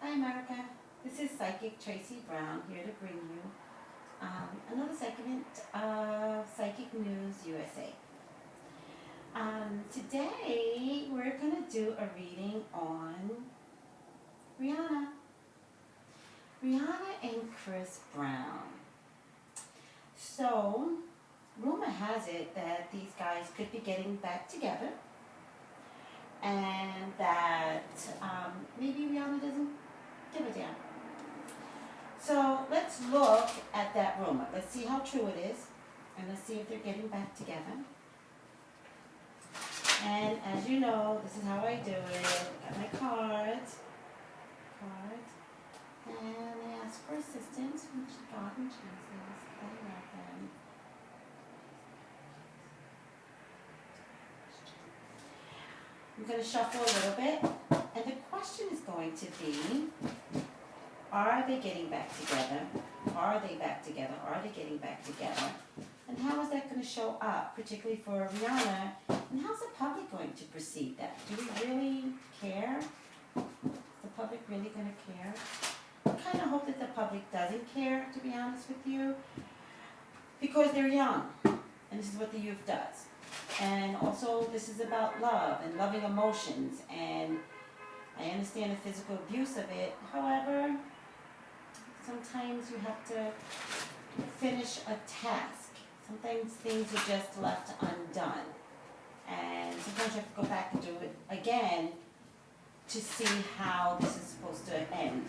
Hi America, this is Psychic Tracy Brown here to bring you another segment of Psychic News USA. Today we're going to do a reading on Rihanna. Rihanna and Chris Brown. So, rumor has it that these guys could be getting back together and that maybe Rihanna doesn't give a damn. So let's look at that rumor. Let's see how true it is, and let's see if they're getting back together. And as you know, this is how I do it. Got my cards, and I ask for assistance from God and Jesus. I love them. I'm going to shuffle a little bit, and the question is going to be, are they getting back together? Are they back together? Are they getting back together? And how is that going to show up, particularly for Rihanna? And how's the public going to perceive that? Do we really care? Is the public really going to care? I kind of hope that the public doesn't care, to be honest with you, because they're young, and this is what the youth does. And also, this is about love and loving emotions, and I understand the physical abuse of it. However, sometimes you have to finish a task. Sometimes things are just left undone. And sometimes you have to go back and do it again to see how this is supposed to end.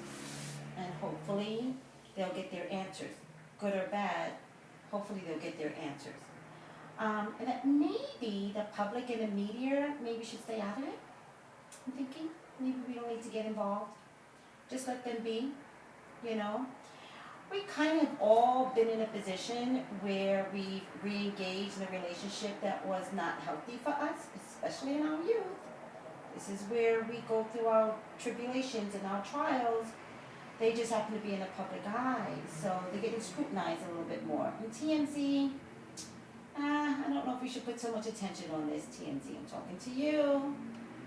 And hopefully they'll get their answers. Good or bad, hopefully they'll get their answers. And that maybe the public and the media maybe should stay out of it. I'm thinking maybe we don't need to get involved. Just let them be. You know, we kind of all been in a position where we've re-engaged in a relationship that was not healthy for us, especially in our youth. This is where we go through our tribulations and our trials. They just happen to be in the public eye, so they're getting scrutinized a little bit more. And TMZ, I don't know if we should put so much attention on this, TMZ. I'm talking to you,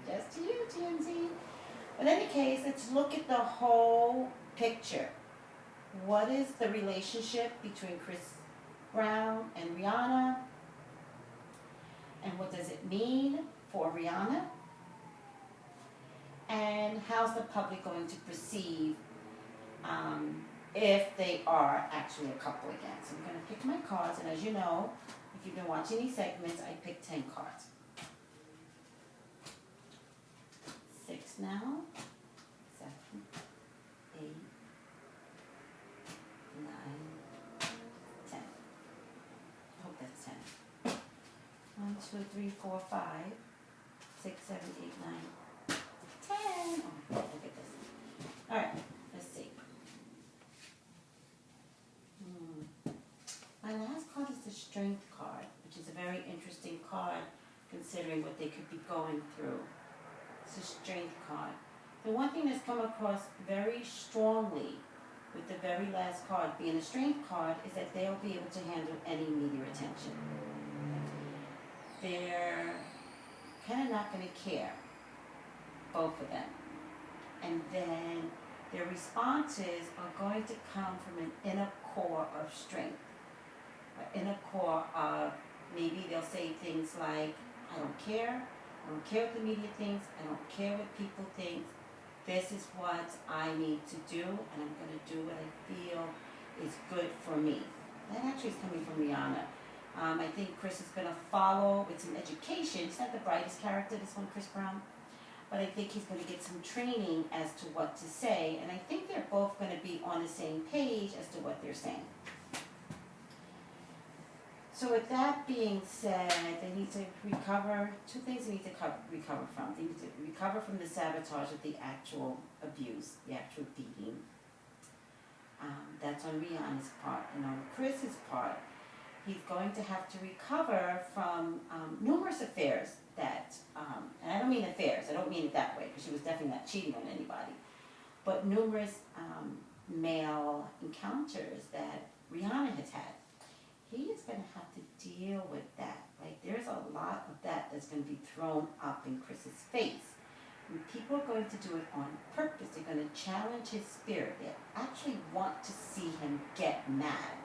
just to you, TMZ. But in any case, let's look at the whole picture. What is the relationship between Chris Brown and Rihanna? And what does it mean for Rihanna? And how's the public going to perceive if they are actually a couple again? So I'm going to pick my cards, and as you know, if you've been watching these segments, I picked 10 cards. 6 now, 7, 8, 9, 10. I hope that's 10. 1, 2, 3, 4, 5, 6, 7, 8, 9, 10. Oh, look at this. All right, let's see. My last card is the Strength card, which is a very interesting card considering what they could be going through. It's a Strength card. The one thing that's come across very strongly with the very last card being a Strength card is that they'll be able to handle any media attention. They're kind of not going to care, both of them. And then their responses are going to come from an inner core of strength. An inner core of, maybe they'll say things like, I don't care what the media thinks, I don't care what people think, this is what I need to do, and I'm going to do what I feel is good for me. That actually is coming from Rihanna. I think Chris is going to follow with some education. He's not the brightest character, this one, Chris Brown, but I think he's going to get some training as to what to say, and I think they're both going to be on the same page as to what they're saying. So with that being said, they need to recover, 2 things they need to recover from. They need to recover from the sabotage of the actual abuse, the actual beating. That's on Rihanna's part. And on Chris's part, he's going to have to recover from numerous affairs that, and I don't mean affairs, I don't mean it that way, because she was definitely not cheating on anybody, but numerous male encounters that Rihanna has had. He is going to have to deal with that. Like, there's a lot of that that's going to be thrown up in Chris's face. And people are going to do it on purpose. They're going to challenge his spirit. They actually want to see him get mad.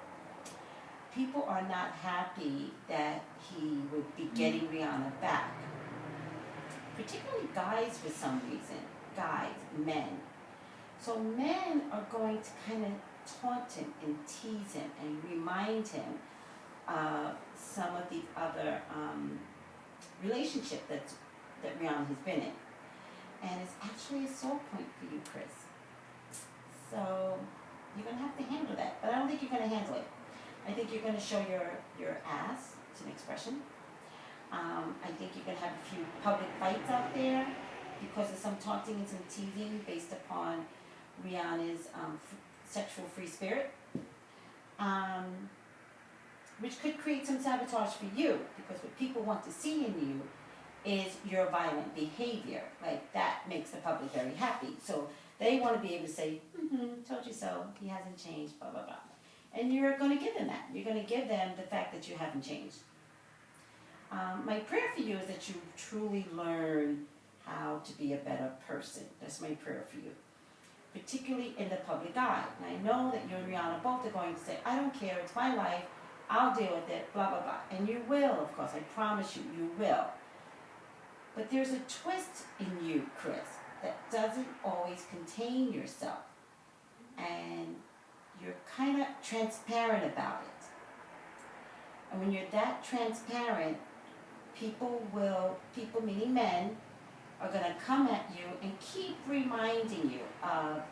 People are not happy that he would be getting Rihanna back. Particularly guys for some reason. Guys, men. So men are going to kind of taunt him and tease him and remind him of some of the other relationship that Rihanna has been in. And it's actually a sore point for you, Chris. So you're going to have to handle that. But I don't think you're going to handle it. I think you're going to show your ass. It's an expression. I think you're going to have a few public fights out there because of some taunting and some teasing based upon Rihanna's sexual free spirit, which could create some sabotage for you, because what people want to see in you is your violent behavior. Like, that makes the public very happy. So they want to be able to say, told you so, he hasn't changed, blah, blah, blah. And you're going to give them that. You're going to give them the fact that you haven't changed. My prayer for you is that you truly learn how to be a better person. That's my prayer for you. Particularly in the public eye. And I know that you and Rihanna both are going to say, I don't care, it's my life, I'll deal with it, blah, blah, blah. And you will, of course, I promise you, you will. But there's a twist in you, Chris, that doesn't always contain yourself. And you're kind of transparent about it. And when you're that transparent, people meaning men, are going to come at you and keep reminding you of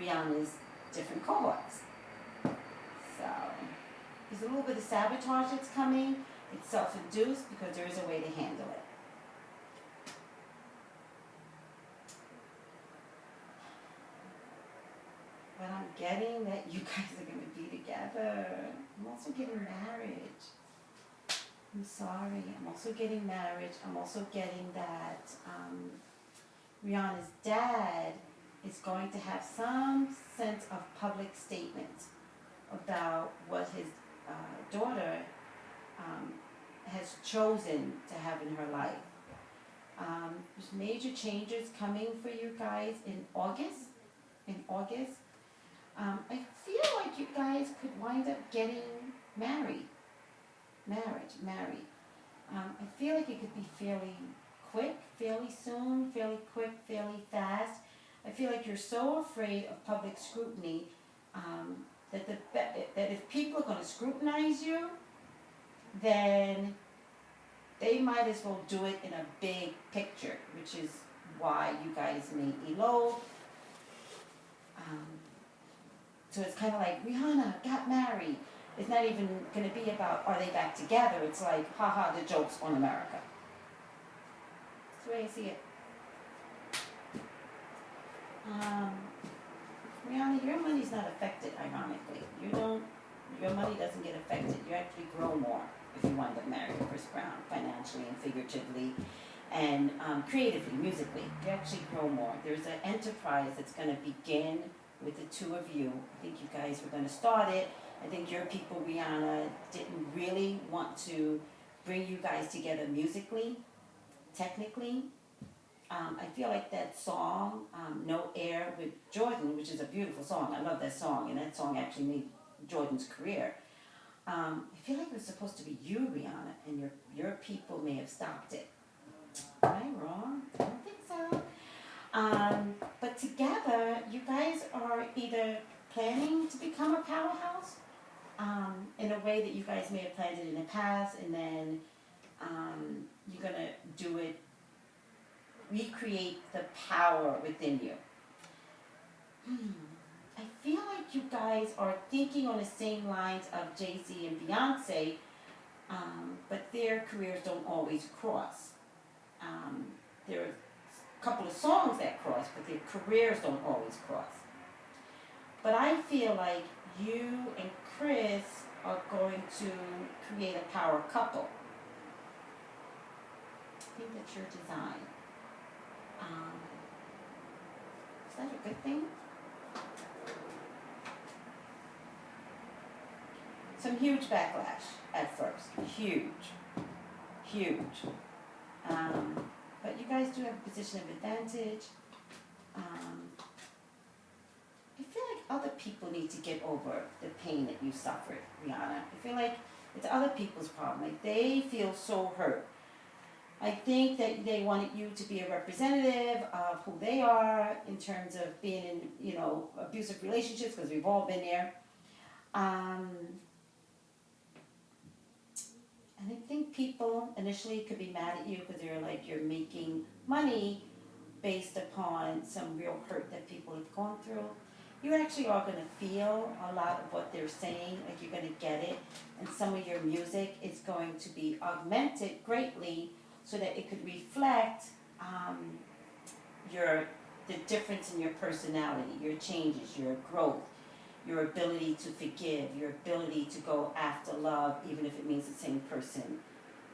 Rihanna's different cohorts. So there's a little bit of sabotage that's coming. It's self-induced because there is a way to handle it. But I'm getting that you guys are going to be together. I'm also getting marriage. I'm sorry. I'm also getting marriage. I'm also getting that Rihanna's dad is going to have some sense of public statement about what his daughter has chosen to have in her life. There's major changes coming for you guys in August. I feel like you guys could wind up getting married. I feel like it could be fairly quick, fairly soon, fairly quick, fairly fast. I feel like you're so afraid of public scrutiny that if people are going to scrutinize you, then they might as well do it in a big picture, which is why you guys may elope. So it's kind of like, Rihanna got married. It's not even going to be about, are they back together? It's like, haha, the joke's on America. That's the way I see it. Rihanna, your money's not affected, ironically. Your money doesn't get affected. You actually grow more if you wind up marrying Chris Brown, financially and figuratively, and creatively, musically. You actually grow more. There's an enterprise that's going to begin with the two of you. I think you guys were going to start it. I think your people, Rihanna, didn't really want to bring you guys together musically, technically. I feel like that song, No Air with Jordan, which is a beautiful song. I love that song, and that song actually made Jordan's career. I feel like it was supposed to be you, Rihanna, and your people may have stopped it. Am I wrong? I don't think so. But together, you guys are either planning to become a powerhouse in a way that you guys may have planned it in the past, and then you're going to do it, recreate the power within you. I feel like you guys are thinking on the same lines of Jay-Z and Beyonce, but their careers don't always cross. There are a couple of songs that cross, but their careers don't always cross. But I feel like you and Chris are going to create a power couple. I think that's your design. Is that a good thing? Some huge backlash at first. Huge. But you guys do have a position of advantage. I feel like other people need to get over the pain that you suffered, Rihanna. I feel like it's other people's problem. Like, they feel so hurt. I think that they wanted you to be a representative of who they are in terms of being in, you know, abusive relationships, because we've all been there. And I think people initially could be mad at you because they're like, you're making money based upon some real hurt that people have gone through. You actually are going to feel a lot of what they're saying, like you're going to get it, and some of your music is going to be augmented greatly so that it could reflect the difference in your personality, your changes, your growth, your ability to forgive, your ability to go after love, even if it means the same person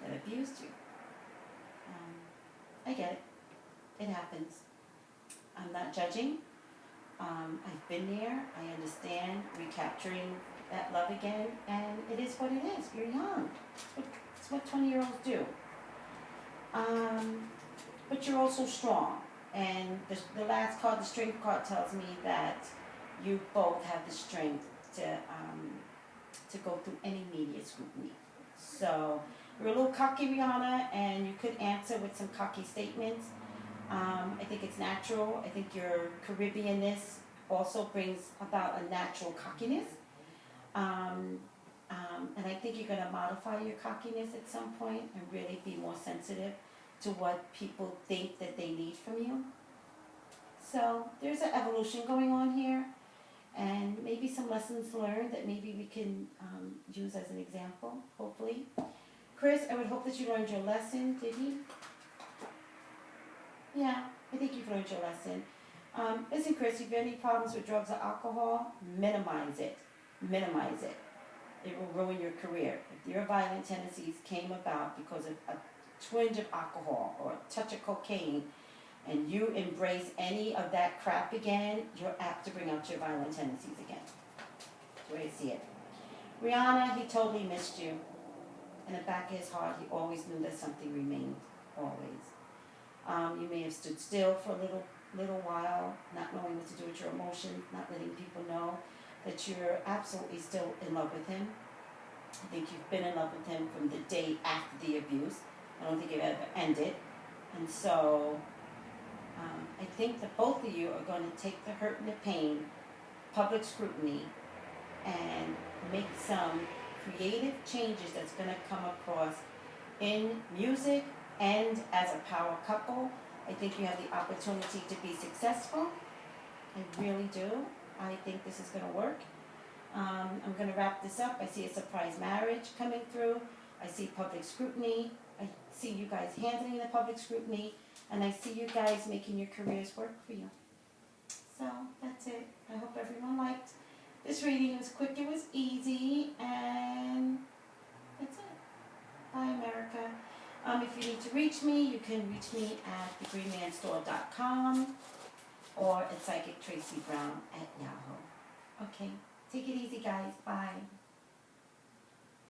that abused you. I get it. It happens. I'm not judging. I've been there. I understand recapturing that love again, and it is what it is. You're young. It's what 20-year-olds do. But you're also strong. And the last card, the strength card, tells me that you both have the strength to go through any media scrutiny. So you're a little cocky, Rihanna, and you could answer with some cocky statements. I think it's natural. I think your Caribbeanness also brings about a natural cockiness. And I think you're going to modify your cockiness at some point and really be more sensitive to what people think that they need from you. So there's an evolution going on here, and maybe some lessons learned that maybe we can use as an example, hopefully. Chris, I would hope that you learned your lesson, did you? Yeah, I think you've learned your lesson. Listen, Chris, if you have any problems with drugs or alcohol, minimize it. Minimize it. It will ruin your career. If your violent tendencies came about because of a twinge of alcohol or a touch of cocaine, and you embrace any of that crap again, you're apt to bring out your violent tendencies again. That's the way I see it. Rihanna, he totally missed you. In the back of his heart, he always knew that something remained, always. You may have stood still for a little while, not knowing what to do with your emotions, not letting people know that you're absolutely still in love with him. I think you've been in love with him from the day after the abuse. I don't think it ever ended. And so I think that both of you are going to take the hurt and the pain, public scrutiny, and make some creative changes that's going to come across in music and as a power couple. I think you have the opportunity to be successful. I really do. I think this is going to work. I'm going to wrap this up. I see a surprise marriage coming through. I see public scrutiny. I see you guys handling the public scrutiny. And I see you guys making your careers work for you. So that's it. I hope everyone liked this reading. It was quick, it was easy, and that's it. Bye, America. If you need to reach me, you can reach me at thegreenmanstore.com or at psychictracybrown@yahoo. Okay, take it easy, guys. Bye.